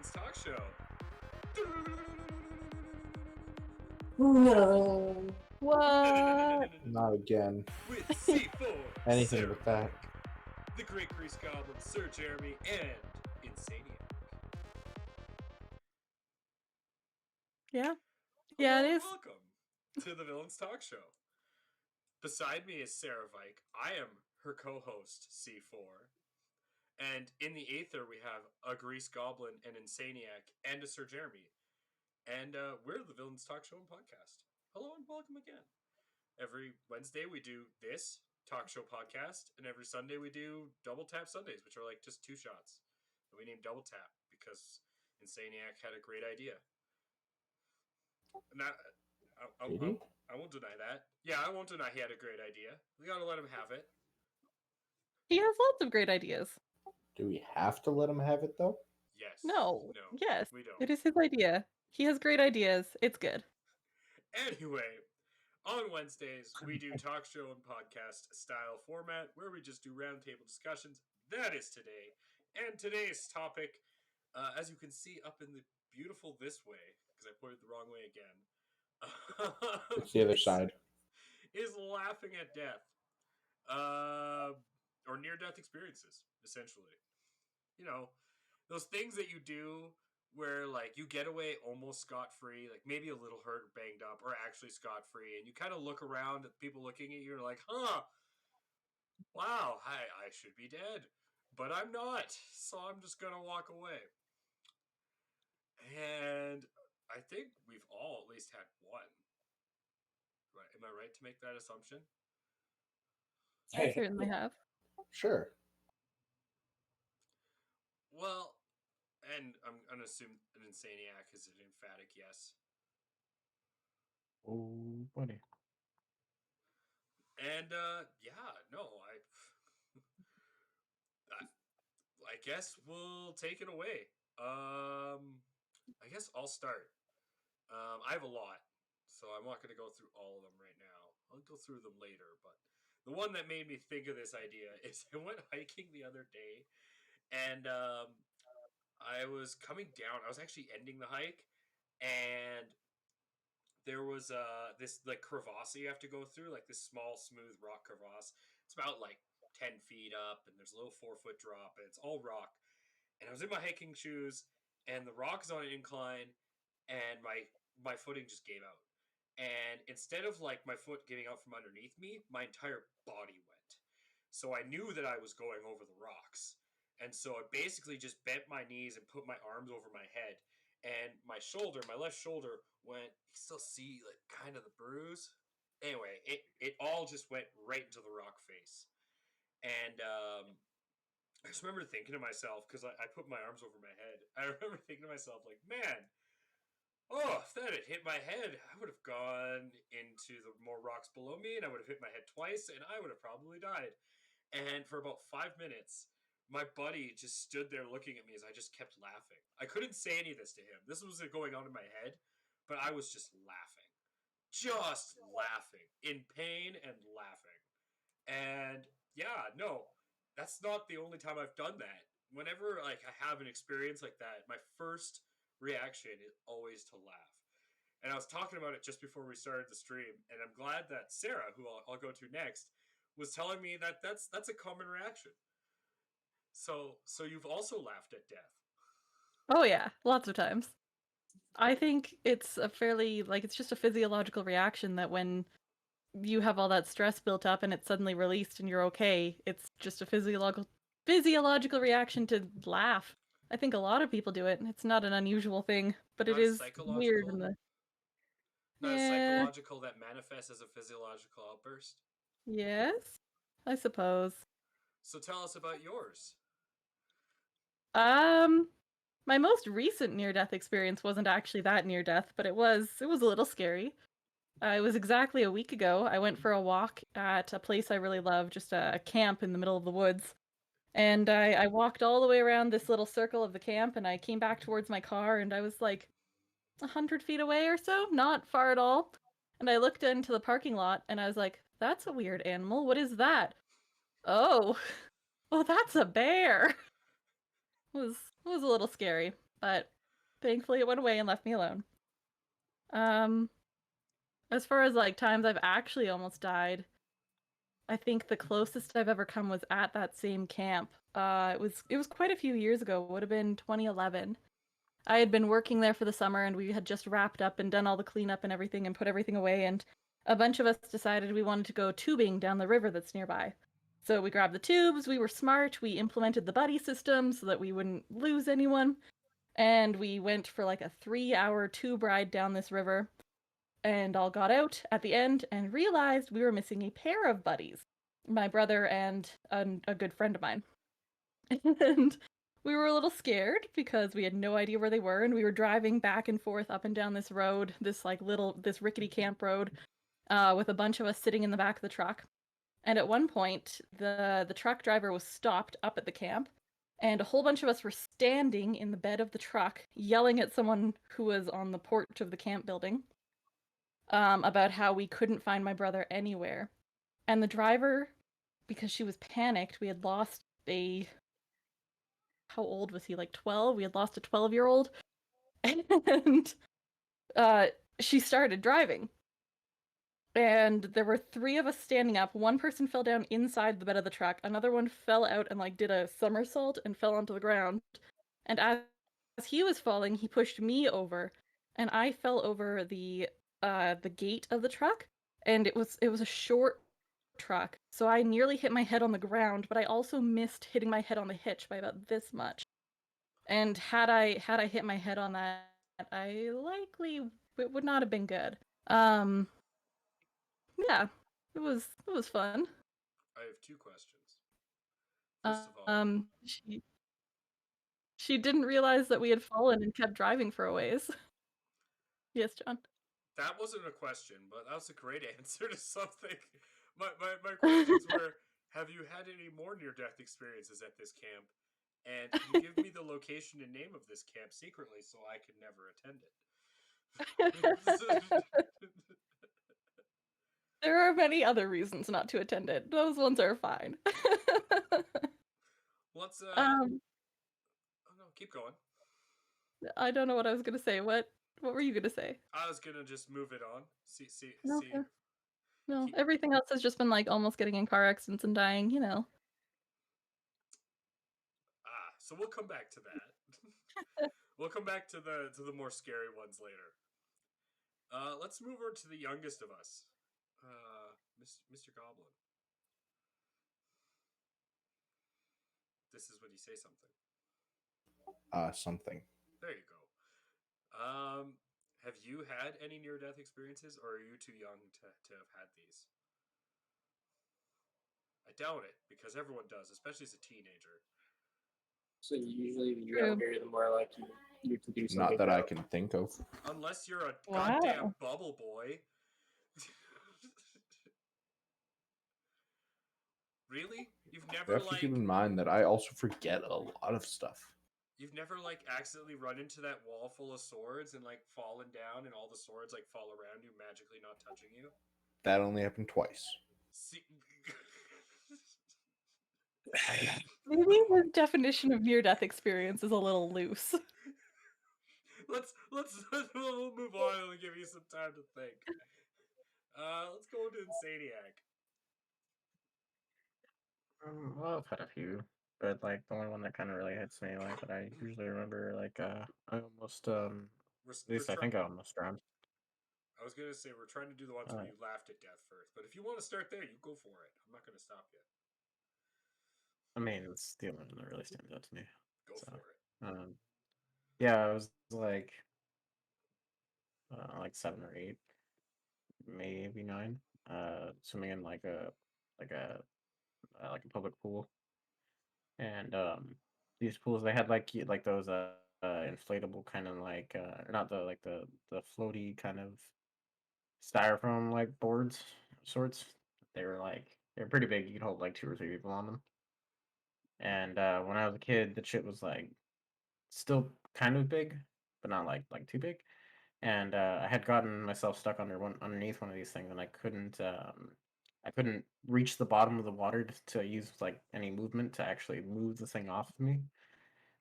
Villains Talk Show. No. What? Not again. With C4, Anything Sarah but that. Vike, the Great Grease Goblin, Sir Jeremy, and Insaniac. Yeah. Hello Yeah, it and is. welcome to the Villains Talk Show. Beside me is Sarah Vike. I am her co-host, C4. And in the Aether, we have a Grease Goblin, an Insaniac, and a Sir Jeremy. And we're the Villains Talk Show and Podcast. Hello and welcome again. Every Wednesday we do this talk show podcast, and every Sunday we do Double Tap Sundays, which are like just two shots. And we named Double Tap because Insaniac had a great idea. And I won't deny that. Yeah, I won't deny he had a great idea. We gotta let him have it. He has lots of great ideas. Do we have to let him have it though? Yes. No. Yes. We don't. It is his idea. He has great ideas. It's good. Anyway, on Wednesdays, we do talk show and podcast style format where we just do roundtable discussions. That is today. And today's topic, as you can see up in the beautiful this way, because I put it the wrong way again. It's the other side. Is laughing at death. Or near-death experiences, essentially. You know, those things that you do where like you get away almost scot-free, like maybe a little hurt or banged up, or actually scot-free, and you kind of look around at people looking at you and like, huh, wow, I should be dead, but I'm not, so I'm just gonna walk away. And I think we've all at least had one. Right? Am I right to make that assumption? I certainly have. Sure. Well, and I'm gonna assume an Insaniac is an emphatic yes. Oh, buddy. And yeah, no, I guess we'll take it away. I guess I'll start. I have a lot, so I'm not going to go through all of them right now. I'll go through them later, but the one that made me think of this idea is I went hiking the other day, and I was coming down. I was actually ending the hike, and there was this like crevasse you have to go through, like this small smooth rock crevasse. It's about like 10 feet up, and there's a little 4-foot drop, and it's all rock. And I was in my hiking shoes, and the rock is on an incline, and my footing just gave out. And instead of like my foot giving out from underneath me, my entire body went. So I knew that I was going over the rocks. And so I basically just bent my knees and put my arms over my head. And my shoulder, my left shoulder went, you still see like kind of the bruise. Anyway, it all just went right into the rock face. And I just remember thinking to myself, because I put my arms over my head, I remember thinking to myself, like, man, oh, if that had hit my head, I would have gone into the more rocks below me, and I would have hit my head twice, and I would have probably died. And for about 5 minutes, my buddy just stood there looking at me as I just kept laughing. I couldn't say any of this to him. This was going on in my head, but I was just laughing. Just laughing. In pain and laughing. And yeah, no, that's not the only time I've done that. Whenever like I have an experience like that, my first reaction is always to laugh. And I was talking about it just before we started the stream, and I'm glad that Sarah, who I'll go to next, was telling me that that's a common reaction. So you've also laughed at death. Oh yeah, lots of times. I think it's a fairly it's just a physiological reaction that when you have all that stress built up and it's suddenly released and you're okay, it's just a physiological reaction to laugh. I think a lot of people do it. It's not an unusual thing, but Not it is weird psychological. in the Not yeah. psychological that manifests as a physiological outburst. Yes, I suppose. So tell us about yours. My most recent near-death experience wasn't actually that near-death, but it was a little scary. It was exactly a week ago. I went for a walk at a place I really love, just a camp in the middle of the woods. And I walked all the way around this little circle of the camp, and I came back towards my car, and I was like 100 feet away or so, not far at all. And I looked into the parking lot, and I was like, that's a weird animal. What is that? Oh, oh, that's a bear. It was a little scary, but Thankfully, it went away and left me alone. As far as like times I've actually almost died, I think the closest I've ever come was at that same camp. It was quite a few years ago. It would have been 2011. I had been working there for the summer, and we had just wrapped up and done all the cleanup and everything and put everything away, and a bunch of us decided we wanted to go tubing down the river that's nearby. So we grabbed the tubes, we were smart, we implemented the buddy system so that we wouldn't lose anyone, and we went for like a 3-hour tube ride down this river, and all got out at the end and realized we were missing a pair of buddies, my brother and a good friend of mine. And we were a little scared because we had no idea where they were, and we were driving back and forth up and down this road, this rickety camp road, with a bunch of us sitting in the back of the truck. And at one point, the truck driver was stopped up at the camp, and a whole bunch of us were standing in the bed of the truck, yelling at someone who was on the porch of the camp building, about how we couldn't find my brother anywhere. And the driver, because she was panicked, we had lost how old was he? Like 12? We had lost a 12-year-old. And she started driving. And there were 3 of us standing up. One person fell down inside the bed of the truck. Another one fell out and like did a somersault and fell onto the ground. And as he was falling, he pushed me over, and I fell over the gate of the truck. And it was a short truck, so I nearly hit my head on the ground, but I also missed hitting my head on the hitch by about this much. And had I hit my head on that, it would not have been good. Yeah, it was fun. I have 2 questions. First of all, she didn't realize that we had fallen and kept driving for a ways. Yes, John. that wasn't a question, but that was a great answer to something. My questions were: have you had any more near-death experiences at this camp? And can you give me the location and name of this camp secretly so I could never attend it? There are many other reasons not to attend it. Those ones are fine. Let's Oh no, keep going. I don't know what I was gonna say. What were you gonna say? I was gonna just move it on. See. No, See. no. Keep, Everything else has just been like almost getting in car accidents and dying. so we'll come back to that. We'll come back to the more scary ones later. Let's move over to the youngest of us, Mr. Goblin. This is when you say something. Something. There you go. Have you had any near-death experiences, or are you too young to have had these? I doubt it, because everyone does, especially as a teenager. So usually the younger, the more likely you to do something. Not that I can think of. Unless you're a Wow. goddamn bubble boy. Really? You've You never have to keep in mind that I also forget a lot of stuff. You've never like accidentally run into that wall full of swords and like fallen down and all the swords like fall around you, magically not touching you? That only happened twice. See, Maybe the definition of near-death experience is a little loose. let's we'll move on and give you some time to think. Let's go into Insanieac. Well, I've had a few, but like the only one that kind of really hits me, like that I usually remember, like I almost at least I think I almost drowned. I was gonna say we're trying to do the ones where you laughed at death first, but if you want to start there, you go for it. I'm not gonna stop you. I mean, it's the only one that really stands out to me. Go So, for it. yeah, I was like 7 or 8, maybe 9, swimming in like a public pool, and these pools they had like those inflatable kind of like not the like the floaty kind of styrofoam like boards sorts. They were pretty big. You could hold like 2 or 3 people on them. And when I was a kid, the shit was like still kind of big, but not like too big. And I had gotten myself stuck underneath one of these things, and I couldn't reach the bottom of the water to use like any movement to actually move the thing off of me.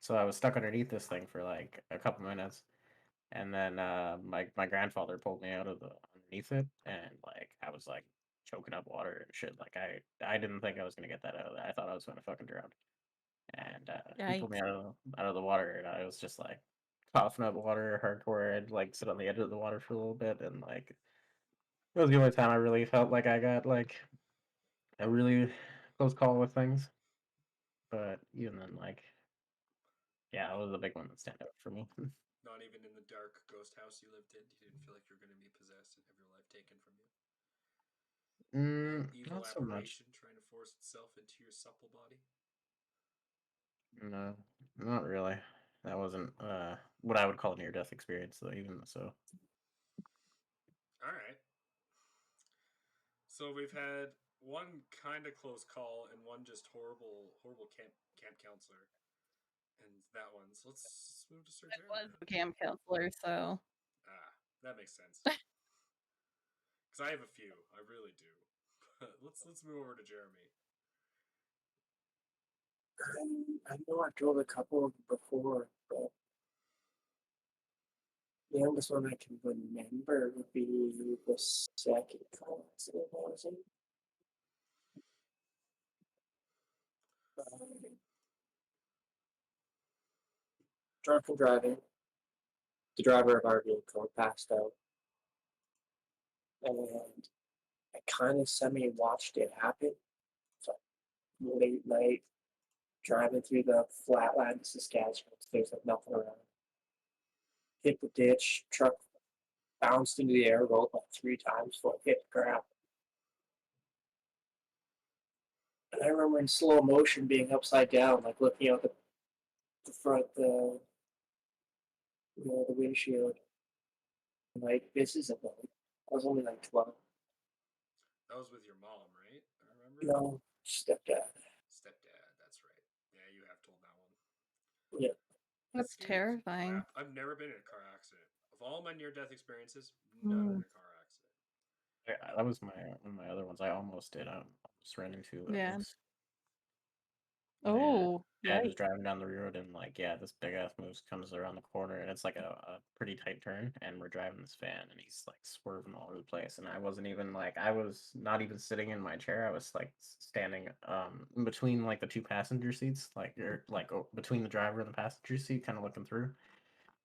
So I was stuck underneath this thing for like a couple minutes, and then my grandfather pulled me out of the underneath it, and like I was like choking up water and shit. Like I didn't think I was gonna get that out of there. I thought I was gonna fucking drown. And he pulled me Yikes. out of the water, and I was just like coughing up water hardcore. I'd like sit on the edge of the water for a little bit, and like it was the only time I really felt like I got like a really close call with things. But even then, like, yeah, it was a big one that stand out for me. Not even in the dark ghost house you lived in, you didn't feel like you were going to be possessed and have your life taken from you. No evil Not so much. apparition trying to force itself into your supple body. No, not really. That wasn't what I would call a near death experience, though. Even so, All right. So we've had one kind of close call and one just horrible camp counselor, and that one. So let's move to Sir I was Jeremy. a camp counselor, so Ah, that makes sense. Because I have a few, I really do. let's move over to Jeremy. I know I drove a couple of them before, but the youngest one I can remember would be the second car accident I was in. Drunk and driving. The driver of our vehicle passed out, and I kind of semi-watched it happen. So late night, driving through the flatland of Saskatchewan, there's like nothing around. Hit the ditch, truck bounced into the air, rolled like 3 times before it hit the ground. And I remember in slow motion being upside down, like looking out the front, the windshield. And like, this is a boat. I was only like 12. That was with your mom, right? I remember. No, stepdad. Stepdad, that's right. Yeah, you have told that one. Yeah. that's Scared as terrifying. crap. I've never been in a car accident. Of all my near-death experiences, none in a car accident. yeah, that was my one of my other ones. I almost did. I almost ran into a Yeah. moose. Oh, Yeah, just yikes. driving down the road, and like, yeah, this big ass moose comes around the corner, and it's like a pretty tight turn, and we're driving this van, and he's like swerving all over the place, and I wasn't even like, I was not even sitting in my chair, I was like standing in between like the two passenger seats, between the driver and the passenger seat, kind of looking through,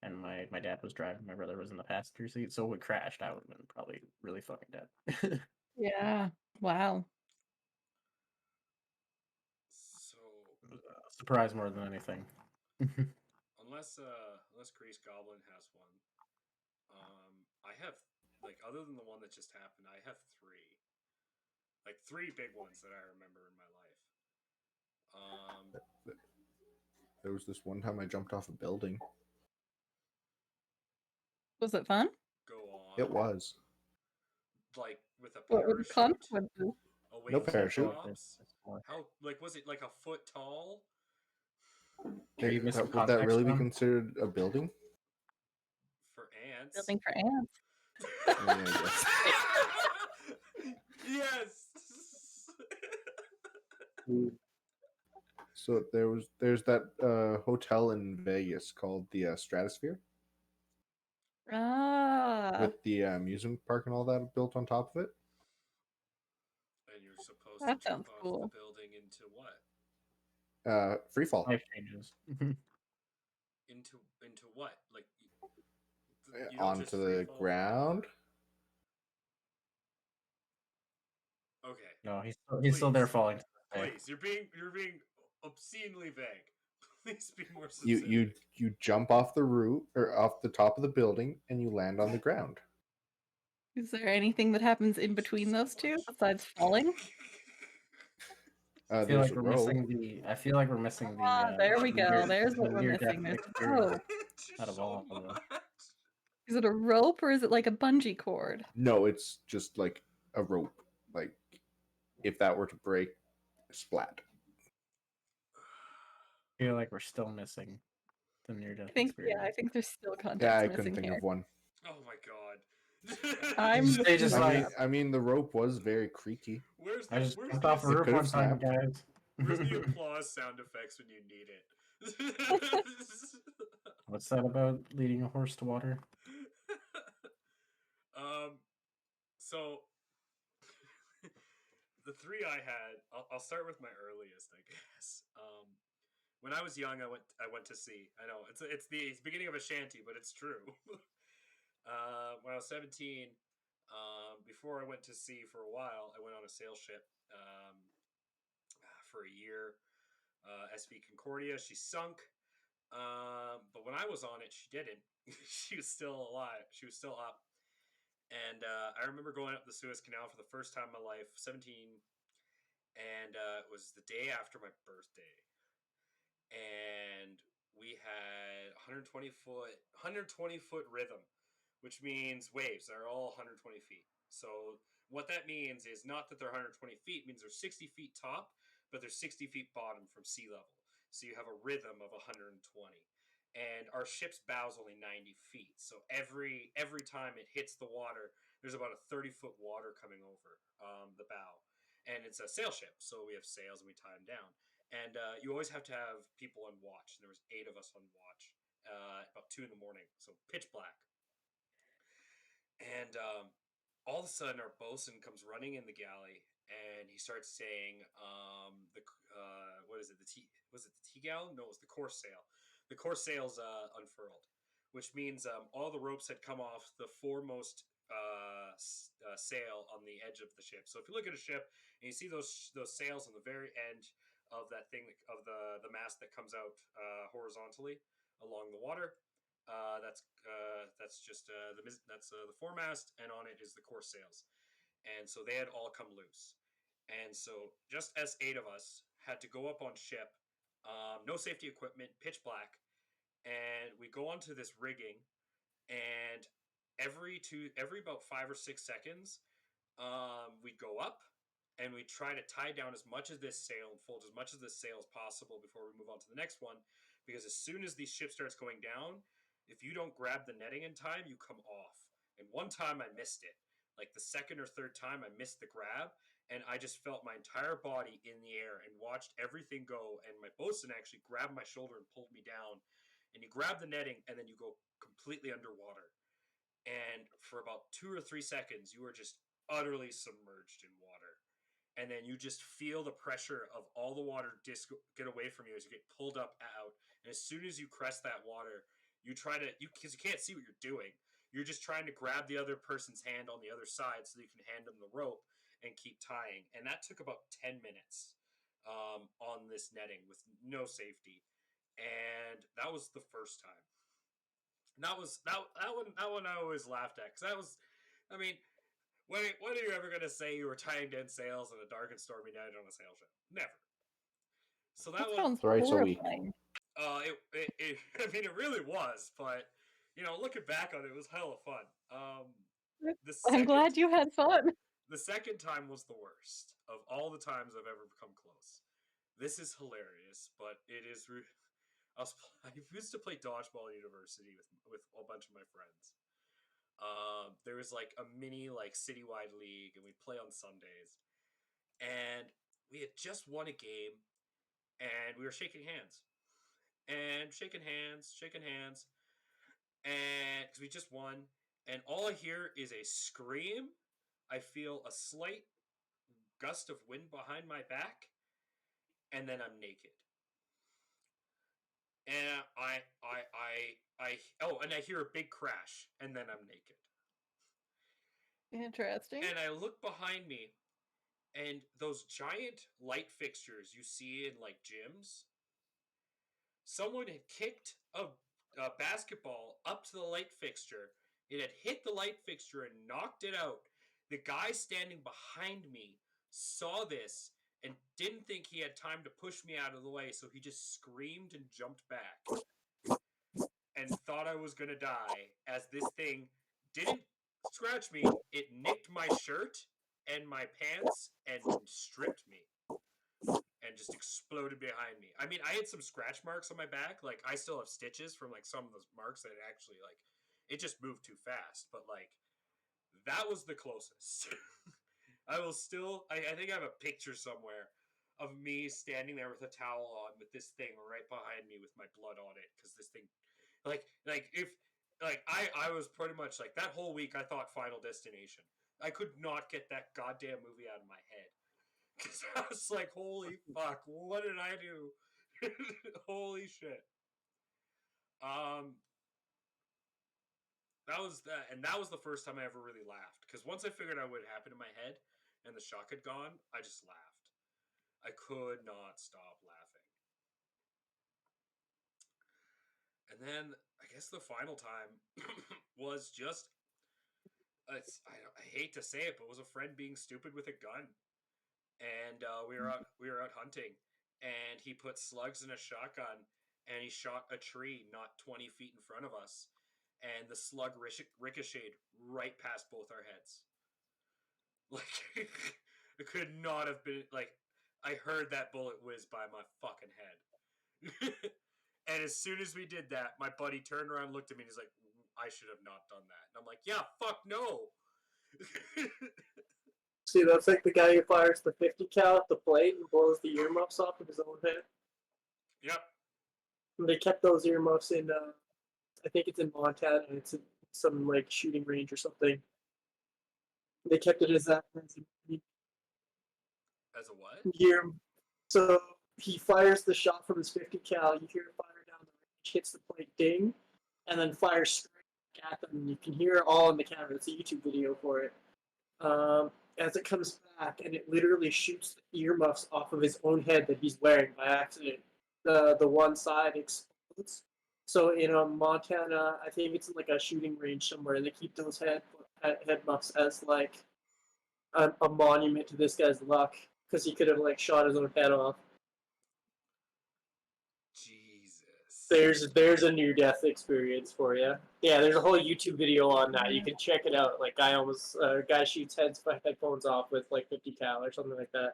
and my dad was driving, my brother was in the passenger seat, so if we crashed, I would have been probably really fucking dead. Yeah. Wow. So Surprise more than anything. unless Grease Goblin has one, I have like other than the one that just happened, I have three big ones that I remember in my life. There was this one time I jumped off a building. Was it fun? Go on. It was. Like with a What was the parachute consequences? away No from parachute. the cops. How like was it like a foot tall? Are you missing Would that really be context, considered a building? For ants. Building for ants. Yeah, I guess. Yes. So there's that hotel in Vegas called the Stratosphere Ah. with the amusement park and all that built on top of it. And you're supposed That to jump sounds off cool. the building into what? Free fall. Life changes. Into what? Like you don't just Onto free the fall ground. Okay. No, he's still there Please. falling. Please, you're being obscenely vague. Please be more You specific. you jump off the roof or off the top of the building and you land on the ground. Is there anything that happens in between those two besides falling? I feel There's like a we're rope. missing the. I feel like we're missing the. Ah, there we go. near- There's what the we're near-death missing. There's a experience rope. out of so all of them. much. Is it a rope or is it like a bungee cord? No, it's just like a rope. Like if that were to break, splat. I feel like we're still missing the near-death I experience. think there's still Yeah, context I couldn't missing think here. of one. Oh my god. I'm They just like- I mean, the rope was very creaky. Where's I just where's jumped the, off a roof could've one time, snapped. guys. where's the applause sound effects when you need it? What's that about leading a horse to water? So the three I had, I'll start with my earliest, I guess. When I was young, I went to sea. I know it's the beginning of a shanty, but it's true. When I was 17, before I went to sea for a while, I went on a sail ship for a year. SV Concordia, she sunk. But when I was on it, she didn't. She was still alive. She was still up. And I remember going up the Suez Canal for the first time in my life, 17, and it was the day after my birthday. And we had 120 foot rhythm, which means waves are all 120 feet. So what that means is not that they're 120 feet, it means they're 60 feet top, but they're 60 feet bottom from sea level. So you have a rhythm of 120. And our ship's bow's only 90 feet. So every time it hits the water, there's about a 30-foot water coming over the bow. And it's a sail ship, so we have sails and we tie them down. And you always have to have people on watch. There was 8 of us on watch, about 2 in the morning, so pitch black. And all of a sudden, our bosun comes running in the galley, and he starts saying, "What is it? Was it the tea galley? No, it was the course sail. The course sail's unfurled, which means all the ropes had come off the foremost sail on the edge of the ship. So if you look at a ship and you see those sails on the very end of that thing of the mast that comes out horizontally along the water, that's just the foremast, and on it is the course sails. And so they had all come loose. And so just as 8 of us had to go up on ship, no safety equipment, pitch black, and we go onto this rigging, and every about 5 or 6 seconds, we'd go up and we try to tie down as much of this sail and fold as much of this sail as possible before we move on to the next one. Because as soon as the ship starts going down, if you don't grab the netting in time, you come off. And one time I missed it. Like the second or third time I missed the grab, and I just felt my entire body in the air and watched everything go. And my bosun actually grabbed my shoulder and pulled me down. And you grab the netting, and then you go completely underwater. And for about 2 or 3 seconds, you are just utterly submerged in water. And then you just feel the pressure of all the water get away from you as you get pulled up out. And as soon as you crest that water, you try to, because you can't see what you're doing, you're just trying to grab the other person's hand on the other side so that you can hand them the rope and keep tying. And that took about 10 minutes on this netting with no safety. And that was the first time. That one I always laughed at, because that was, I mean, when are you ever gonna say you were tying down sails on a dark and stormy night on a sail ship? Never. So that one, sounds Thrice a week. horrifying. I mean, it really was, but looking back on it, it was hella fun. I'm glad you had fun. The second time was the worst of all the times I've ever come close. This is hilarious, but it is. I used to play dodgeball at university with a bunch of my friends. There was like a mini citywide league, and we'd play on Sundays. And we had just won a game, and we were shaking hands, and and because we just won, and all I hear is a scream. I feel a slight gust of wind behind my back, and then I'm naked. And and I hear a big crash, and then I'm naked. Interesting. And I look behind me, and those giant light fixtures you see in gyms, someone had kicked a basketball up to the light fixture. It had hit the light fixture and knocked it out. The guy standing behind me saw this and didn't think he had time to push me out of the way, so he just screamed and jumped back and thought I was going to die, as this thing didn't scratch me. It nicked my shirt and my pants and stripped me and just exploded behind me. I mean, I had some scratch marks on my back. I still have stitches from some of those marks that actually it just moved too fast. But that was the closest. I will still, I think I have a picture somewhere of me standing there with a towel on with this thing right behind me with my blood on it because this thing, I was pretty much like that whole week. I thought Final Destination. I could not get that goddamn movie out of my head because I was like, holy fuck, what did I do? Holy shit. That was that, and that was the first time I ever really laughed. Because once I figured out what happened in my head and the shock had gone, I just laughed. I could not stop laughing. And then I guess the final time was just I hate to say it, but it was a friend being stupid with a gun, and we were out hunting, and he put slugs in a shotgun, and he shot a tree not 20 feet in front of us, and the slug ricocheted right past both our heads. Like it could not have been like I heard that bullet whiz by my fucking head. And as soon as we did that, my buddy turned around and looked at me and he's like, I should have not done that. And I'm like, yeah, fuck no. See, that's like the guy who fires the 50 cal at the plate and blows the earmuffs off of his own head. Yep. And they kept those earmuffs in, I think it's in Montana. It's in some like shooting range or something. They kept it as that As a what? year. So he fires the shot from his 50 cal. You hear it fire down the range, hits the plate, ding, and then fires straight at them. You can hear it all in the camera. It's a YouTube video for it. As it comes back, and it literally shoots the earmuffs off of his own head that he's wearing by accident. The one side explodes. So in Montana, I think it's in like a shooting range somewhere, and they keep those head muffs as like a monument to this guy's luck because he could have like shot his own head off. Jesus. There's a near death experience for you. Yeah, there's a whole YouTube video on that. You can check it out. Like guy shoots headphones off with like 50 cal or something like that.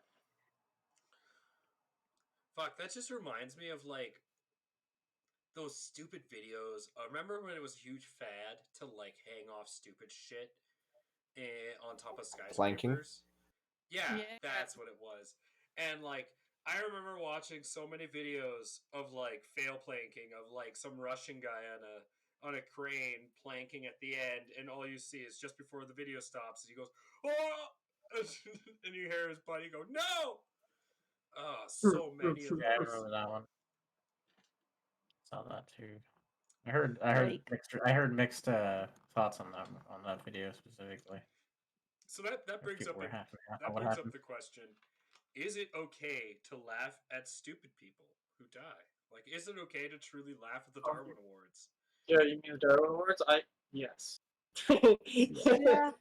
Fuck, that just reminds me of like those stupid videos. Remember when it was a huge fad to like hang off stupid shit on top of skyscrapers? Planking? Yeah, Yeah. that's what it was. And like I remember watching so many videos of like fail planking of like some Russian guy on a crane planking at the end, and all you see is just before the video stops, he goes, "Oh!" and you hear his buddy go, "No!" Oh, so many of Yeah, I those. remember that one. Saw that too. I heard Like- mixed thoughts on that video specifically. So that brings up happened. the question: is it okay to laugh at stupid people who die? Like, is it okay to truly laugh at the Darwin Awards? Yeah, you mean the Darwin Awards? Yes. Yeah.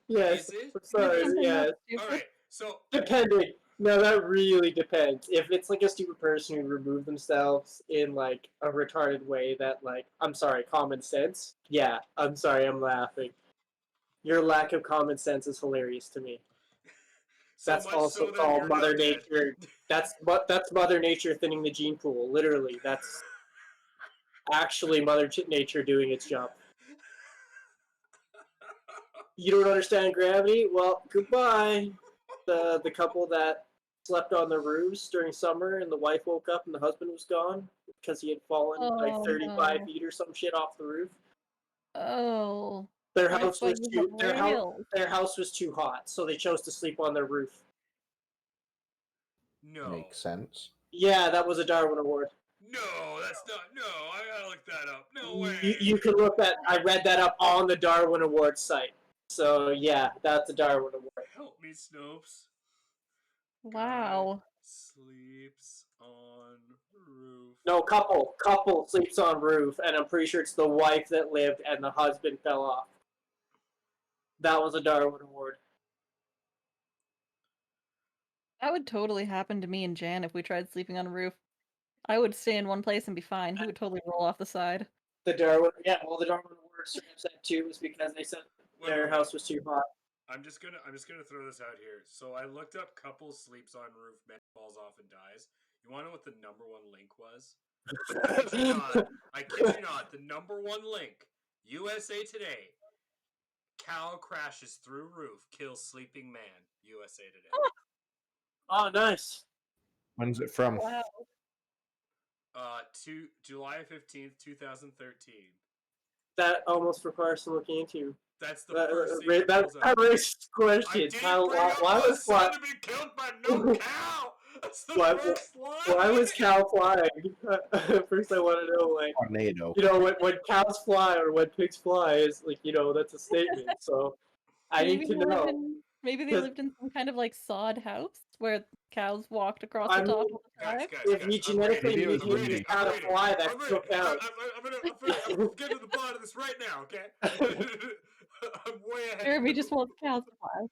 Yes. Is it? Sorry. Something Yeah. that's stupid. All right. So Depending. No, that really depends. If it's like a stupid person who removed themselves in like a retarded way that like, I'm sorry, common sense. Yeah, I'm sorry, I'm laughing. Your lack of common sense is hilarious to me. That's much also so that called you're Mother not dead. Nature. That's Mother Nature thinning the gene pool. Literally, that's actually Mother Nature doing its job. You don't understand gravity? Well, goodbye. The couple that slept on the roofs during summer, and the wife woke up and the husband was gone because he had fallen like 35 no. feet or some shit off the roof. Oh. Their That's house why was you have rails. their house was too hot, so they chose to sleep on their roof. No. Makes sense. Yeah, that was a Darwin Award. No, that's not. No, I gotta look that up. No way. You can look that. I read that up on the Darwin Award site. So yeah, that's a Darwin Award. Help me, Snopes. Wow. Guy sleeps on roof. No, couple sleeps on roof, and I'm pretty sure it's the wife that lived and the husband fell off. That was a Darwin Award. That would totally happen to me and Jan if we tried sleeping on a roof. I would stay in one place and be fine. He would totally roll off the side. The Darwin Award said too was because they said their house was too hot. I'm just gonna throw this out here. So I looked up couple sleeps on roof, man falls off and dies. You wanna know what the number one link was? I kid you not, the number one link, USA Today. Cow crashes through roof, kills sleeping man. USA Today. Oh, nice. When's it from? Wow. July 15th, 2013. That almost requires some looking into. That's the first thing that That's pulls a up. racist I question. didn't How, bring up why my was son fly, to be killed by no cow. That's the Why- first line. why was cow flying? First, I want to know, like, Tornado. when cows fly or when pigs fly is like, that's a statement. So I need to know. Maybe they 'Cause- lived in some kind of like sod house where cows walked across I the top mean, of the drive. If we genetically Maybe it was mutate windy. the cow to fly, that still counts. I'm getting to the bottom of this right now, okay? I'm way ahead. Jeremy just wants cows to fly.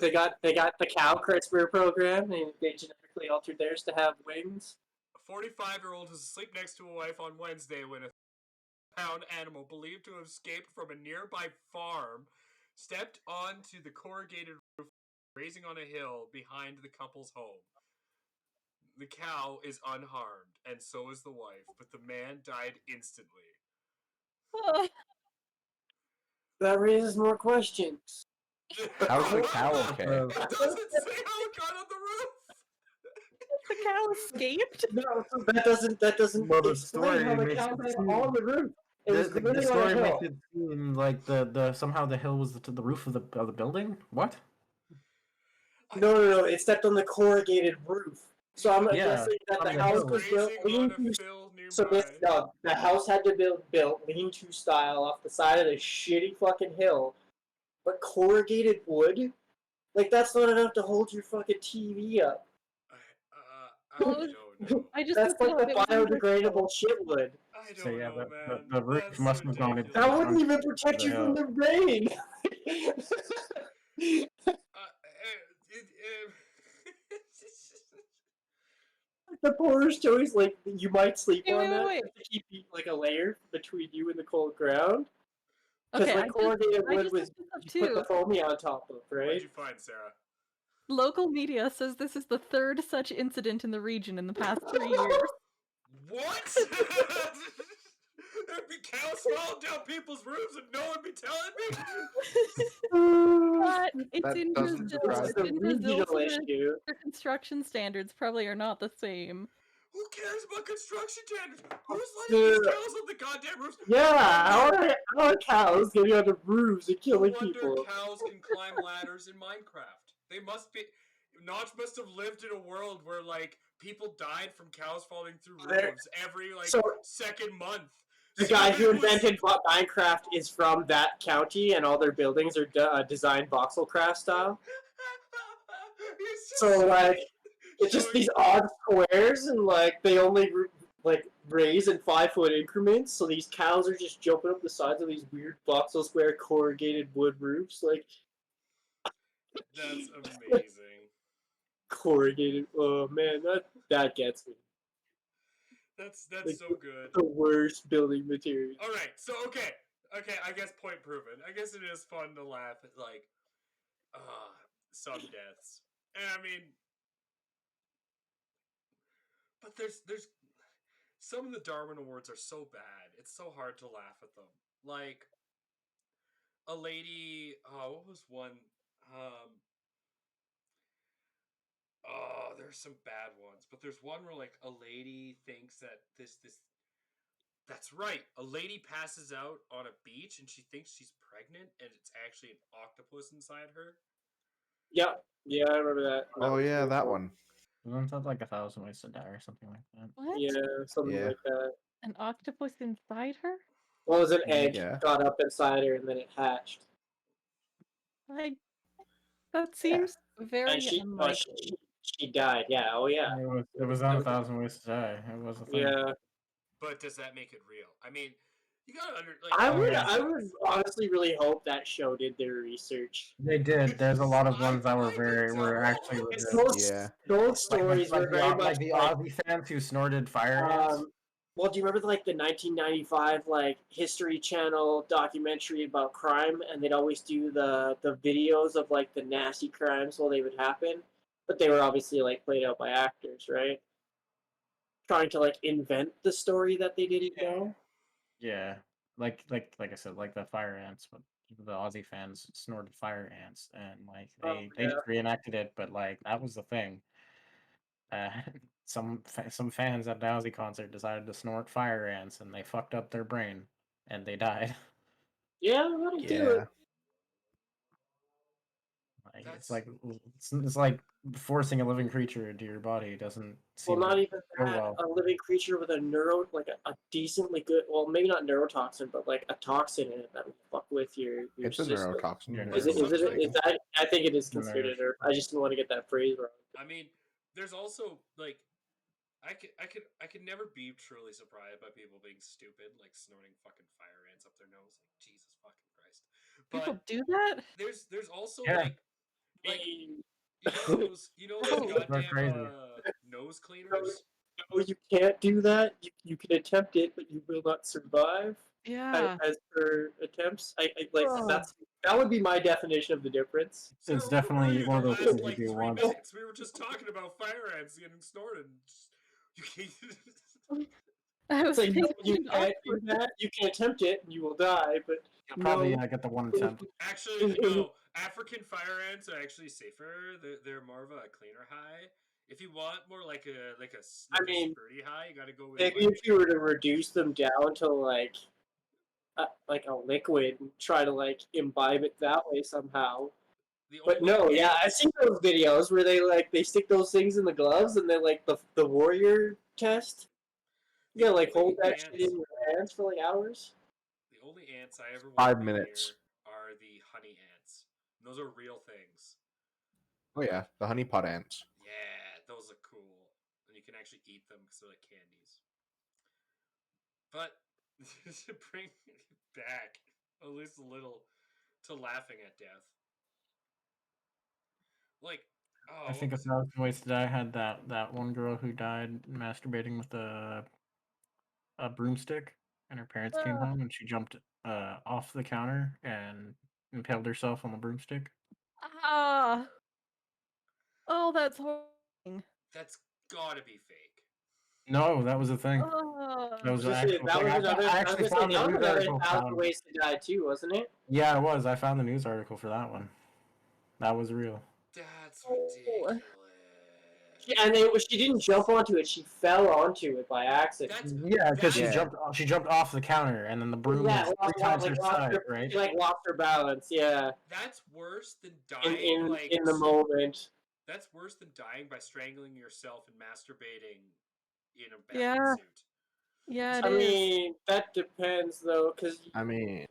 They got the cow CRISPR program, and they genetically altered theirs to have wings. A 45-year-old was asleep next to a wife on Wednesday when a pound animal believed to have escaped from a nearby farm stepped onto the corrugated roof grazing on a hill behind the couple's home. The cow is unharmed, and so is the wife, but the man died instantly. That raises more questions. How's the cow okay? It doesn't say how it got on the roof. The cow escaped? No, that doesn't Well, the explain story how the makes cow it got seem- on the roof. It was The literally on a story hill. makes it seem like the somehow the hill was the roof of the building. What? No. It stepped on the corrugated roof. So I'm Yeah, guessing that on the the house hill. was built Grazing on lean a to. field So nearby. the house had to be built lean-to style off the side of the shitty fucking hill, but corrugated wood, like that's not enough to hold your fucking TV up. I don't know. I just That's like assumed the it was biodegradable shit wood. I So don't yeah, know, man. the roof That's must have gone into ridiculous. That the wouldn't even protect the you from hill. the rain. The poorest choice, like you might sleep Hey, on wait, that wait. just to keep like a layer between you and the cold ground. Because Okay, like corrugated I wood just was looked this up you put the too. foamy on top of, What'd right? you find, Sarah? Local media says this is the third such incident in the region in the past 3 years. What? There'd be cows falling down people's roofs and no one be telling me? But it's That in doesn't Brazil. surprise It's It's a in Brazil, regional so issue. their construction standards probably are not the same. Who cares about construction standards? Who's No, letting no, these no. cows on the goddamn roofs? Yeah, how are cows getting onto roofs and No killing wonder people? cows can climb ladders in Minecraft. They must be. Notch must have lived in a world where like people died from cows falling through There- roofs every like so- second month. The So guy it who was- invented Minecraft is from that county, and all their buildings are designed voxelcraft style. He's just So like, it's just showing- these odd squares, and like they only like raise in 5-foot increments. So these cows are just jumping up the sides of these weird voxel square corrugated wood roofs, like That's amazing. corrugated. Oh man, that gets me. That's Like, so good. The worst building material. All right, so okay, I guess point proven. I guess it is fun to laugh at like, some deaths, and I mean, but there's some of the Darwin Awards are so bad. It's so hard to laugh at them. Like a lady. Oh, what was one? Oh, there's some bad ones, but there's one where like a lady thinks that this. That's right. A lady passes out on a beach and she thinks she's pregnant, and it's actually an octopus inside her. Yeah, I remember that. Oh was yeah, really that cool. one. Wasn't that like 1,000 Ways to Die or something like that? What? Yeah, something Yeah. like that. An octopus inside her? Well, it was an egg Yeah. got up inside her and then it hatched. That seems very And she unlikely. she died. Yeah. Oh yeah. It was on 1,000 Ways to Die. It was a thing. Yeah. But does that make it real? I mean, you gotta I would honestly really hope that show did their research. They did. There's a lot of ones that I were did too. actually It's legit. Yeah. Those stories were very much like the Aussie fans who snorted fire ants. well, do you remember like the 1995 like History Channel documentary about crime, and they'd always do the videos of like the nasty crimes while they would happen, but they were obviously like played out by actors, right? Trying to like invent the story that they didn't know. Yeah, like I said, like the fire ants, but the Aussie fans snorted fire ants, and like they just reenacted it, but like that was the thing. Uh, some fans at Dowsey concert decided to snort fire ants, and they fucked up their brain, and they died. Yeah, that'll do Yeah. it. Like, That's it's like forcing a living creature into your body doesn't Well, seem not to even go that. well. A living creature with a decently good, well, maybe not neurotoxin, but like a toxin in it that will fuck with your It's a system. neurotoxin. Your Is if it? I'm nerves. Is not it? Is mistaken. that? I think it is Nerve. considered a nerve. I just didn't want to get that phrase wrong. I mean, there's also like I could never be truly surprised by people being stupid, like snorting fucking fire ants up their nose. Like Jesus fucking Christ. People But do that? there's also Yeah. like Hey, those Oh. goddamn crazy. nose cleaners. no, you can't do that. You can attempt it, but you will not survive. Yeah. As per attempts, I like Ugh. that would be my definition of the difference. Sarah, It's where were definitely you one the of those last things you like do 3 once. minutes? We were just talking about fire ants getting snorted. You can't. I was So you thinking can't do that. You can attempt it, and you will die. But You'll probably no, get the one attempt. Actually, no. African fire ants are actually safer. They're more of a cleaner high. If you want more like a I mean, spurty high, you got to go with maybe like, if you were to reduce them down to like a liquid and try to like imbibe it that way somehow. the But only no, yeah, I've ants- seen those videos where they stick those things in the gloves and they like the warrior test. You gotta like hold that shit in your hands for like hours. The only ants I ever 5 wanted minutes. to hear are the honey ants. Those are real things. Oh yeah, the honeypot ants. Yeah, those are cool, and you can actually eat them because they're like candies. But to bring it back at least a little to laughing at death, like, oh, I think what A Thousand Ways to Die had that one girl who died masturbating with a broomstick, and her parents came home, and she jumped off the counter and impaled herself on the broomstick. Ah. Oh, that's horrifying. that's gotta be fake. No, that was a thing. That Oh. was I an was gonna say, actual that thing. was I another. I was actually gonna say found that the was news another article. 1,000 ways to die too, wasn't it? Yeah, it was. I found the news article for that one. That was real. That's Oh. ridiculous. And she didn't jump onto it; she fell onto it by accident. That's Yeah, because she Yeah. jumped off the counter, and then the broom was 3 times her size, right? She like lost her balance. Yeah, that's worse than in dying. Like in the moment. that's worse than dying by strangling yourself and masturbating in a Yeah. bathing suit. Yeah, it I is. mean, that depends though, because I mean,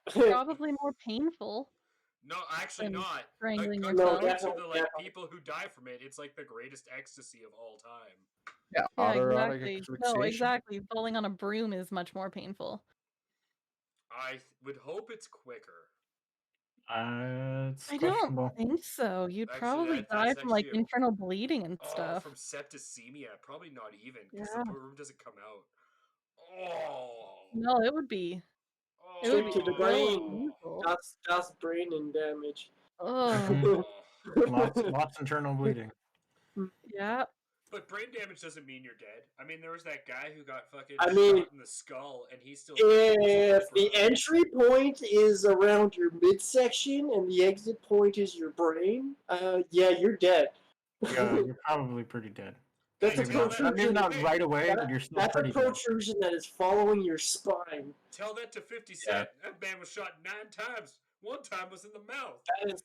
Probably more painful No, actually than not. strangling According yourself. to definitely, the definitely. people who die from it, it's like the greatest ecstasy of all time. yeah, Yeah, autoerotic exactly. asphyxiation. No, exactly. Falling on a broom is much more painful. I would hope it's quicker. It's I questionable. don't think so. You'd Actually, probably that's die from like actually a- internal bleeding and Oh, stuff. from septicemia, probably not even because Yeah. the broom doesn't come out. Oh, No, it would be. It would Straight be to the so brain. painful. That's brain and damage. Oh, Lots internal bleeding. yeah. But brain damage doesn't mean you're dead. I mean, there was that guy who got fucking I mean, shot in the skull, and he's still. If the entry point is around your midsection and the exit point is your brain, yeah, you're dead. Yeah, you're probably pretty dead. That's a Hey, tell that- Maybe protrusion. not right away, but you're still That's a pretty dead. protrusion that is following your spine. Tell that to 50 Cent. That man was shot 9 times. One time was in the mouth.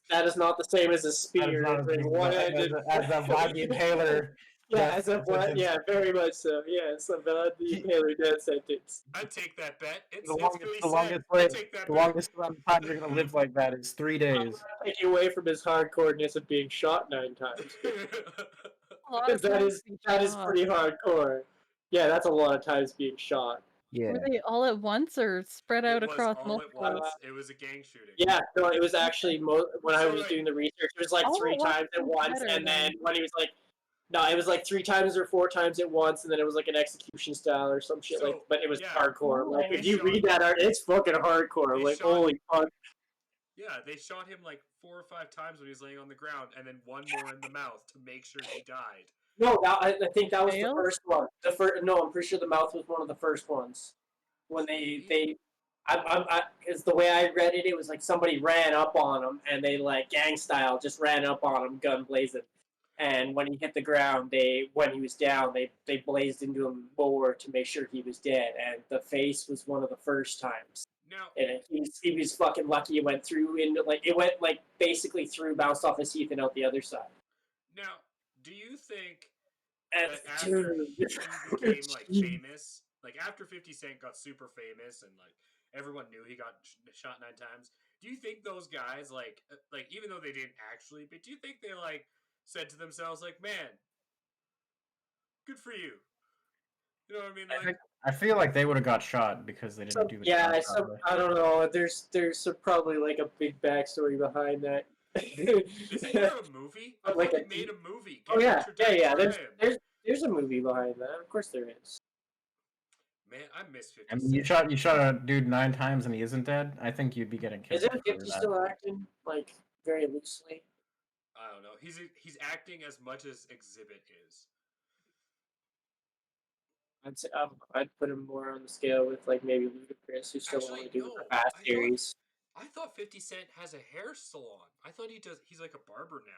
That is not the same as a That is spear. not as It's big like one-handed. as that Vlad the Impaler. Yeah, death as a what? sentence. Yeah, very much so. Yeah, it's a Vlad the Impaler death sentence. I'd take that bet. It's The 50 longest, Cent. I'd take that the bet. longest amount of time you're gonna live like that is 3 days. Taking away from his hardcoreness of being shot 9 times. A lot Because of that times is we that is shot. pretty hardcore. Yeah, that's a lot of times being shot. Yeah. Were they all at once or spread out It was across all at multiple? once. It was a gang shooting. Yeah, no, it was actually when I So, was like- doing the research, it was like All 3 at once times at sounds once, better and then then. when he was like, no, it was like 3 times or 4 times at once, and then it was like an execution style or some shit So, like. But it was yeah. hardcore. Like Oh. if you read that art, it's fucking hardcore. They Like shot- holy fuck. Yeah, they shot him like 4 or 5 times when he was laying on the ground, and then one more in the mouth to make sure he died. No, I think that was the Failed? first one. No, I'm pretty sure the mouth was one of the first ones. When because the way I read it, it was like somebody ran up on him and they like gang style just ran up on him, gun blazing, And when he hit the ground, when he was down, they blazed into him more to make sure he was dead. And the face was one of the first times. Now, And he was fucking lucky. It went through into it went basically through, bounced off his teeth and out the other side. now, do you think And that after dude, he became like famous, like after 50 Cent got super famous and like everyone knew he got shot 9 times, do you think those guys like even though they didn't actually, but do you think they like said to themselves like, man, good for you? You know what I mean? Like, I feel like they would have got shot because they didn't do it. so I don't know. There's probably like a big backstory behind that. isn't there a movie? I Like thought a they made a movie. Oh yeah, Get Rich or Die yeah. Trying. There's a movie behind that. Of course there is. Man, I miss 50 I mean, Cent. you shot a dude 9 times and he isn't dead. I think you'd be getting killed. Isn't for 50 that. still acting like very loosely? I don't know. He's acting as much as Exhibit is. I'd say I'd put him more on the scale with like maybe Ludacris, who's still Actually, only doing no. the Fast series. I thought 50 Cent has a hair salon. I thought he's like a barber now.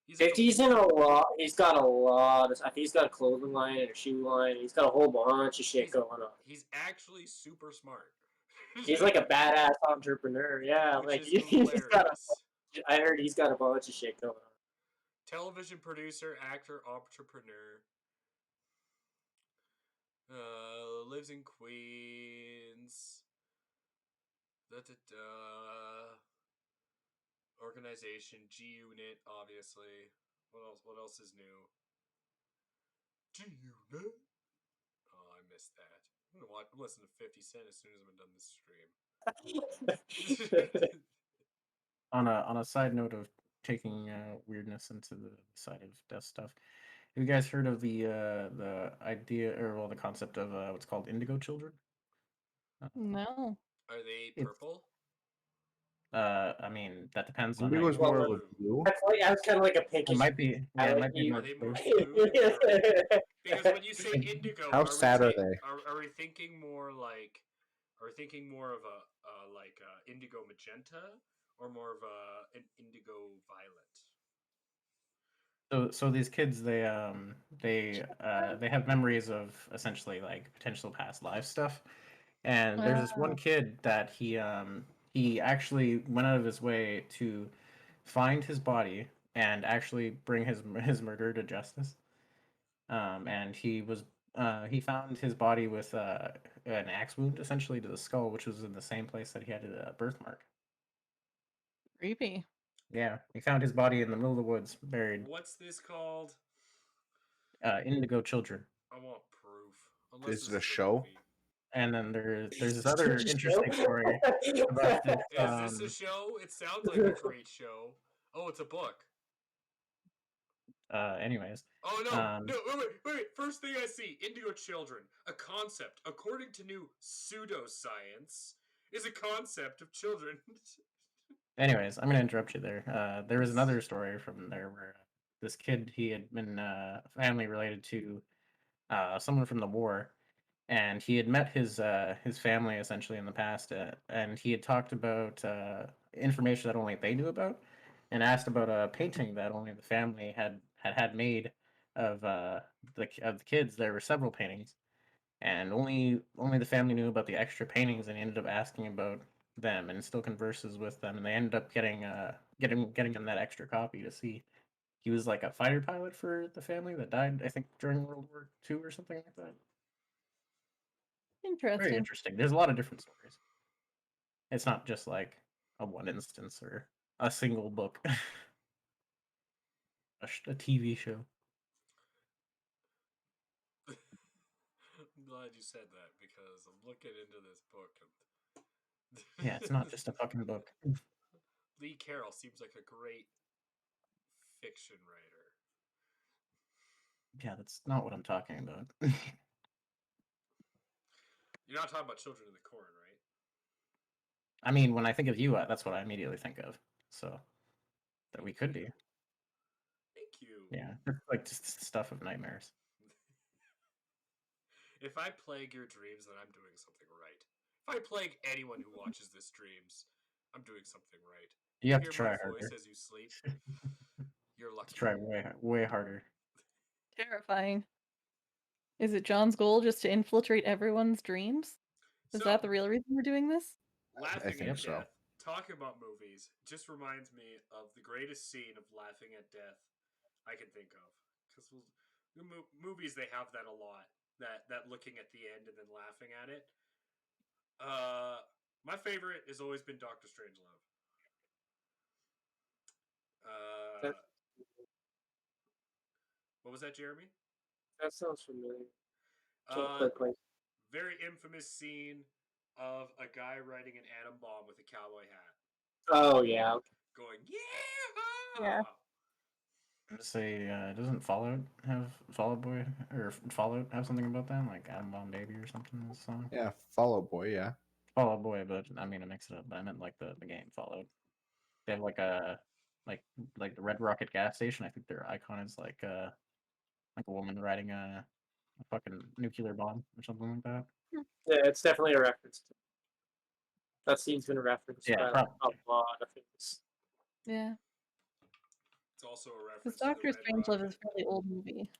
He's 50's in a lot. He's got a lot. I think he's got a clothing line and a shoe line. He's got a whole bunch of shit going on. He's actually super smart. He's like a badass entrepreneur. Yeah, Which like is he's got hilarious. I heard he's got a bunch of shit going on. Television producer, actor, entrepreneur. Lives in Queens. Organization, G Unit, obviously. What else is new? G Unit. Oh, I missed that. I'm gonna listen to 50 Cent as soon as I'm done this stream. On a side note of taking weirdness into the side of death stuff, have you guys heard of the idea or the concept of what's called indigo children? No. Are they It's- purple? I mean that depends on. Indigo how was you more look of at a blue. I was kind of like a it. pinkish. It might be. Yeah, it might be you- more Are they more blue. blue? Because when you say indigo, How sad are they? Are we thinking more like? Are we thinking more of a indigo magenta or more of an indigo violet? So these kids they have memories of essentially like potential past life stuff, and there's this one kid that he actually went out of his way to find his body and actually bring his murder to justice. And he found his body with an axe wound essentially to the skull, which was in the same place that he had a birthmark. Creepy. Yeah, he found his body in the middle of the woods, buried. What's this called? Indigo children. I want proof. Unless Is this it a show? movie. And then there's this other interesting story about this. Is this a show? It sounds like a great show. Oh, it's a book. Anyways, Oh no! Um, No! Wait! First thing I see: indigo children. A concept, according to new pseudoscience, is a concept of children. anyways, I'm gonna interrupt you there. There was another story from there where this kid he had been family related to someone from the war, and he had met his family essentially in the past, and he had talked about information that only they knew about, and asked about a painting that only the family had made of the kids. There were several paintings, and only the family knew about the extra paintings, and he ended up asking about them and still converses with them, and they ended up getting him that extra copy to see. He was like a fighter pilot for the family that died, I think, during World War II or something like that. Very Interesting. interesting. There's a lot of different stories. It's not just like a one instance or a single book, a TV show. I'm glad you said that because I'm looking into this book and Yeah, it's not just a fucking book. Lee Carroll seems like a great fiction writer. Yeah, that's not what I'm talking about. You're not talking about Children of the Corn, right? I mean, when I think of you, that's what I immediately think of. So that we could be. Thank you. Yeah, it's like just stuff of nightmares. If I plague your dreams, then I'm doing something right. If I plague anyone who watches this dreams, I'm doing something right. You have to hear try my voice harder. as you sleep. You're Let's lucky. try way harder. Terrifying. Is it John's goal just to infiltrate everyone's dreams? Is So, that the real reason we're doing this? laughing think at so. death, talking about movies, just reminds me of the greatest scene of laughing at death I can think of. Because movies, they have that a lot. That looking at the end and then laughing at it. My favorite has always been Doctor Strangelove. That, What was that, Jeremy? that sounds familiar. Uh, Can't place. very infamous scene of a guy riding an atom bomb with a cowboy hat, Oh yeah. going yeah. Yeah. Say, doesn't Fallout have Fallout Boy or Fallout have something about that, like Atom Bomb Baby or something in the song? Yeah, Fall Out Boy. Yeah. Fallout Boy, but I mean, I mixed it up. I meant like the game Fallout. They have like a like the Red Rocket gas station. I think their icon is like a woman riding a fucking nuclear bomb or something like that. Yeah, it's definitely a reference. That scene's been referenced Yeah, by probably. a lot of things. Yeah. It's also a Because reference to Doctor the Red Strangelove Rocket. is a fairly old movie.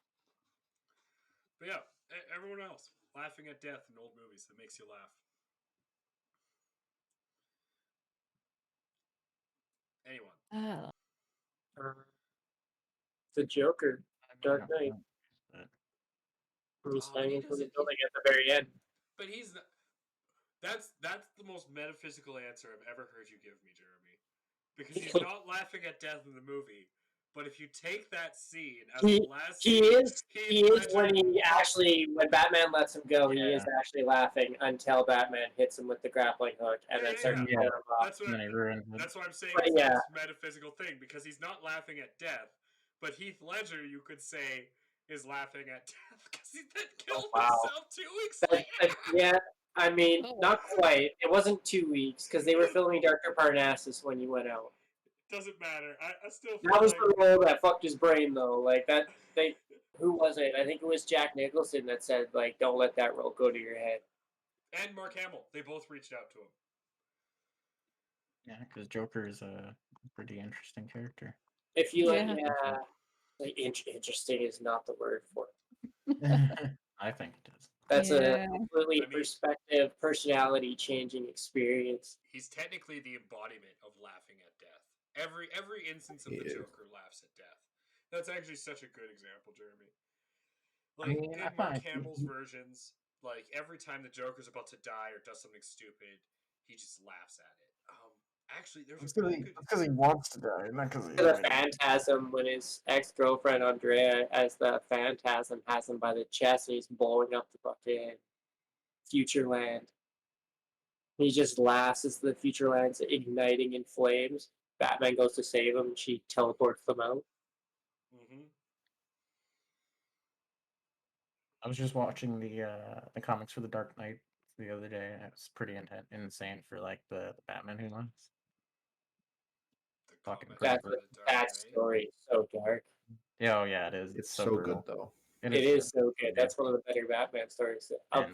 But yeah, everyone else laughing at death in old movies that makes you laugh. Anyone? Oh. The Joker, Dark Knight. He's Oh, but he hanging from the doesn't. building at the very end. But he's not. That's the most metaphysical answer I've ever heard you give me, Jeremy. Because he's not laughing at death in the movie. But if you take that scene as the last He scene, is when Batman lets him go, he is Yeah. actually laughing until Batman hits him with the grappling hook and then starts Yeah. pulling him off. That's what And then he ruins it. that's what I'm saying. But Is yeah. this metaphysical thing because he's not laughing at death, but Heath Ledger, you could say, is laughing at death because he then killed wow. himself 2 weeks later. Yeah, I mean, Oh. not quite. It wasn't 2 weeks because they were filming Dr. Parnassus when you went out. Doesn't matter. I still feel That was like the role that fucked his brain, though. Like that, who was it? I think it was Jack Nicholson that said, like, don't let that role go to your head. and Mark Hamill, they both reached out to him. Yeah, because Joker is a pretty interesting character. If you Yeah. like, interesting is not the word for it. I think it is. That's Yeah. a completely perspective, personality changing experience. He's technically the embodiment of laughing at death. Every instance of He the is. Joker laughs at death. That's actually such a good example, Jeremy. I Like mean, I in Mark find- Hamill's versions, like every time the Joker's about to die or does something stupid, he just laughs at it. Actually, there's a really good. because he wants to die, not because The Phantasm when his ex-girlfriend Andrea as the Phantasm has him by the chest and he's blowing up the fucking future land. He just laughs as the future land's igniting in flames. Batman goes to save him and she teleports them out. Mm-hmm. I was just watching the comics for the Dark Knight the other day. And it's pretty insane for like the Batman who laughs. Fucking That's crazy. That story is so dark. Yeah, oh yeah, it is. It's so brutal. good though. It is so good. That's one of the better Batman stories of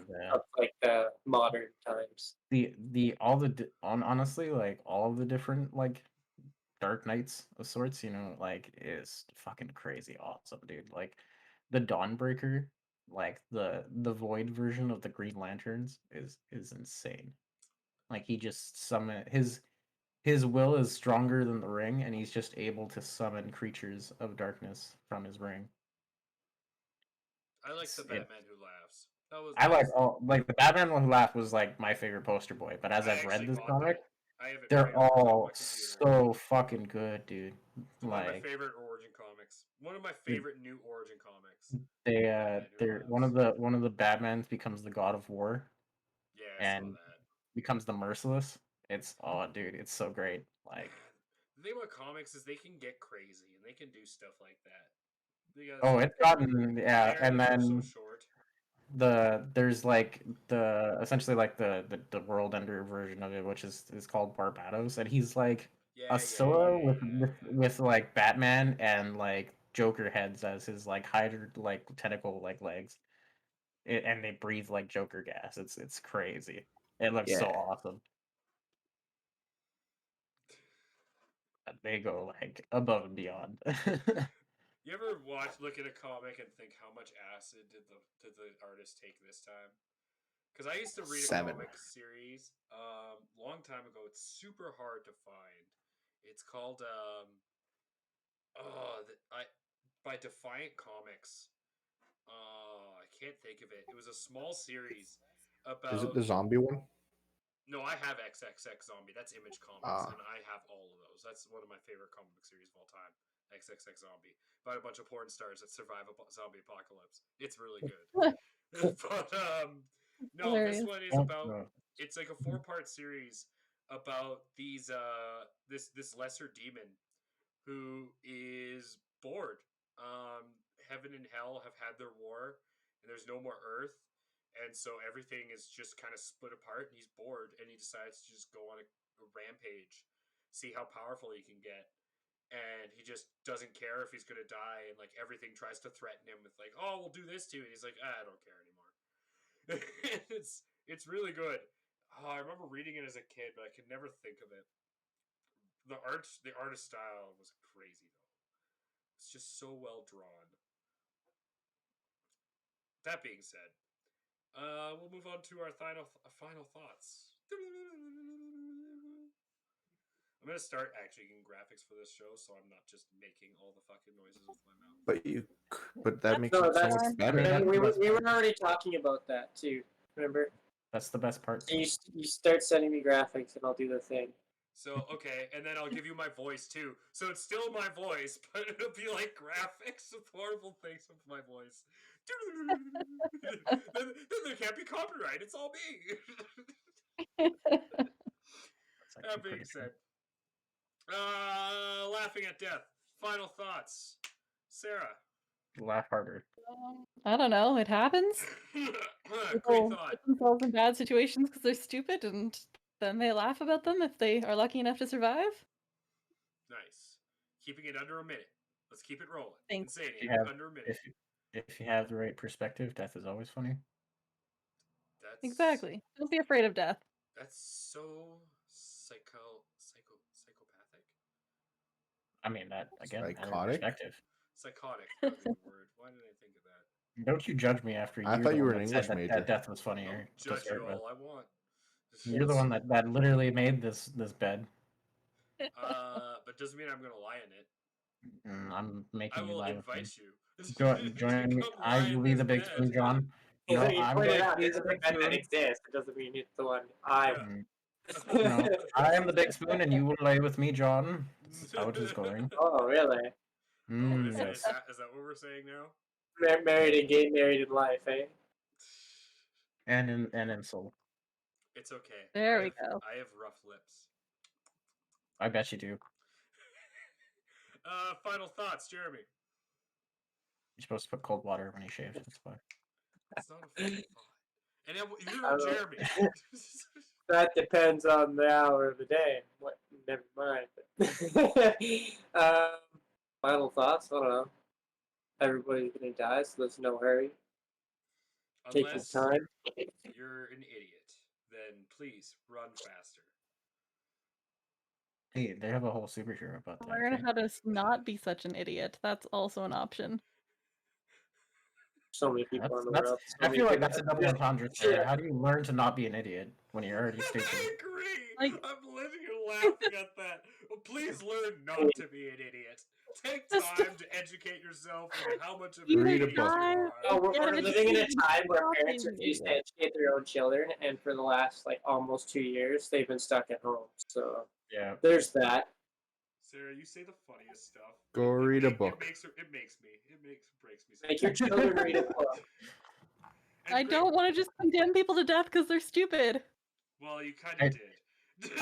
like the modern times. Honestly, like all of the different like Dark Knights of sorts, you know, like is fucking crazy awesome, dude. Like the Dawnbreaker, like the Void version of the Green Lanterns is insane. Like he just his will is stronger than the ring, and he's just able to summon creatures of darkness from his ring. I like the Batman who laughs. That was. I like the Batman who laughed was like my favorite poster boy. But as I I've read actually this bought comic, that. I have it they're pre-ordered on all my computer. so fucking good, dude. It's one of my favorite origin comics. One of my favorite new origin comics. They're one of the Batmans becomes the God of War. Yeah, I saw and that. becomes the Merciless. It's dude, it's so great. Like the thing about comics is they can get crazy and they can do stuff like that. it's gotten and then so short. There's like essentially like the world ender version of it, which is called Barbados, and he's like a Scylla with like Batman and like Joker heads as his like hydra like tentacle like legs, and they breathe like Joker gas. It's crazy. It looks so awesome. They go like above and beyond. You ever look at a comic and think how much acid did the artist take this time? Because I used to read a 7. comic series long time ago. It's super hard to find. It's called by Defiant Comics. I can't think of it. It was a small series Is it about. the zombie one? No, I have XXX Zombie. That's Image Comics, Ah. and I have all of those. That's one of my favorite comic book series of all time. XXX Zombie, about a bunch of porn stars that survive a zombie apocalypse. It's really good. But no, this Hilarious. one is Oh, about. no. It's like a 4-part series about these this lesser demon who is bored. Heaven and hell have had their war, and there's no more Earth, and so everything is just kind of split apart. And he's bored, and he decides to just go on a rampage, see how powerful he can get. And he just doesn't care if he's gonna die, and like everything tries to threaten him with like, "Oh, we'll do this too." And he's like, "I don't care anymore." it's really good. Oh, I remember reading it as a kid, but I could never think of it. The artist style was crazy though. It's just so well drawn. That being said, we'll move on to our final thoughts. I'm gonna start actually getting graphics for this show, so I'm not just making all the fucking noises with my mouth. But that makes No, it so that's- much better. I mean, we that's were fine. already talking about that too. Remember? That's the best part. So you start sending me graphics, and I'll do the thing. So okay, and then I'll give you my voice too. So it's still my voice, but it'll be like graphics with horrible things with my voice. then there can't be copyright. It's all me. That's That actually being pretty said, laughing at death. Final thoughts, Sarah. true. Laugh harder. I don't know. It happens. Great People thought. put themselves in bad situations because they're stupid, and then they laugh about them if they are lucky enough to survive. Nice. Keeping it under a minute. Let's keep it rolling. Thanks. Insanieac, You have- under a minute. If you have the right perspective, death is always funny. That's Exactly. Don't be afraid of death. That's so psychopathic. I mean, that again, matter of Psychotic? perspective. Psychotic. That would be the word. Why did I think of that? Don't you judge me after I you're thought the you one were an that English said that, major. that death was I'll funnier. to judge start you with. all I want. You're the one that literally made this bed. But doesn't mean I'm gonna lie in it. I'm I making you will lie with me. invite you. Join me. Come I lie in will be this the big bed. spoon, John. You No, I'm pointed going out to be this the is a big bed that spoon. exists. It doesn't mean it's the one I. Yeah. No, I am the big spoon, and you will lay with me, John. This is how it is going. Oh, really? Oh, is Yes. that what we're saying now? Married and gay, married in life, eh? And in soul. It's okay. There I we have, go. I have rough lips. I bet you do. Final thoughts, Jeremy. You're supposed to put cold water when you shave. That's why. It's not a fucking thought. And you're I not don't- Jeremy. That depends on the hour of the day. What? Never mind. Final thoughts? I don't know. Everybody's gonna die, so there's no hurry. Take your Unless time. you're an idiot, then please run faster. Hey, they have a whole superhero about that. Learn Okay? how to not be such an idiot. That's also an option. So many people in the That's, world. So I many feel like people- that's a double entendre. Sarah. How do you learn to not be an idiot when you're already I stupid? agree. Like- I'm literally laughing at that. Well, please learn not to be an idiot. Take Just- time to educate yourself on how much of You an Read a idiot book. you die- are. No, we're Yeah, living in a it's- time where it's parents not refuse to being educate their own children, and for the last like almost 2 years, they've been stuck at home. So Yeah. there's that. Sarah, you say the funniest stuff. Go read a book. Breaks me. It breaks me. Make your children read a book. And I great- don't want to just condemn people to death because they're stupid. Well, you kind I- of did. What's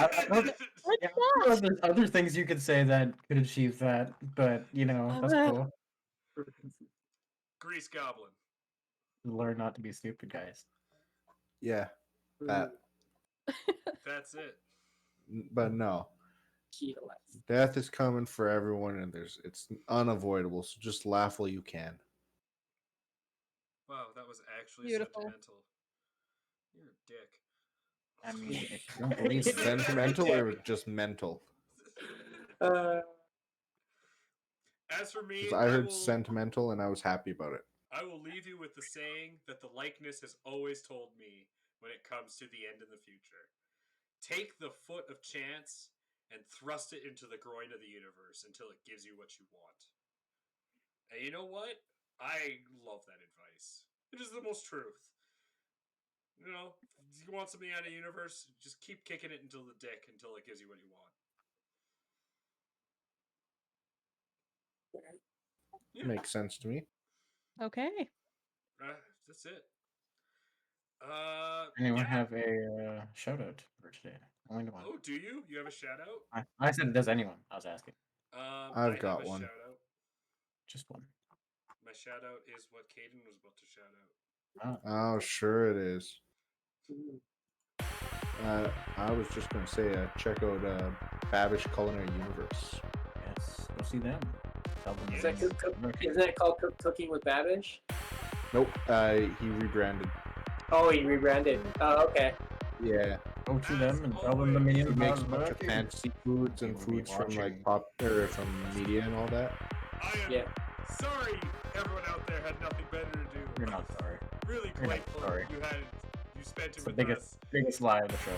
Yeah, that? there's other things you could say that could achieve that, but you know, that's cool. Grease Goblin. Learn not to be stupid, guys. Yeah, that. That's it. But no, Key to life. death is coming for everyone, and it's unavoidable. So just laugh while you can. Wow, that was actually Beautiful. sentimental. You're a dick. I mean, if you don't believe it, Sentimental or just mental? As for me, 'Cause I heard sentimental and I was happy about it. I will leave you with the saying that the likeness has always told me when it comes to the end in the future. Take the foot of chance and thrust it into the groin of the universe until it gives you what you want. And you know what? I love that advice. It is the most truth. You know, if you want something out of the universe, just keep kicking it into the dick until it gives you what you want. Yeah. Makes sense to me. Okay. That's it. Anyone yeah. have a shout out for today? Only one. Oh, do you? You have a shout out? I said, does anyone? I was asking. I've got have a one. shout out. Just one. My shout out is what Caden was about to shout out. Ah, Oh, sure it is. I was just going to say, check out Babish Culinary Universe. yes. Go see them. Tell them Is their that names. isn't that called Cooking with Babish? Nope, he rebranded. Oh, he rebranded. Oh, okay. Yeah, Go to them and As tell them the always, minions he makes are a bunch of working. fancy foods and People be foods from like watching. from media and all that. I am Yeah. sorry everyone out there had nothing better to do. You're not sorry. Really You're not grateful sorry. you spent it It's the with biggest us. biggest lie of the show.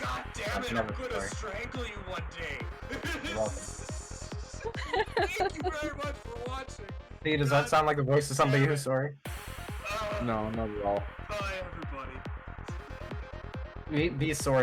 God damn I'm it, I'm never gonna sorry. strangle you one day. You're welcome. Thank you very much for watching. See, does that sound like the voice of somebody damn who's it. sorry? No, not at all. Bye everybody. Be sorry.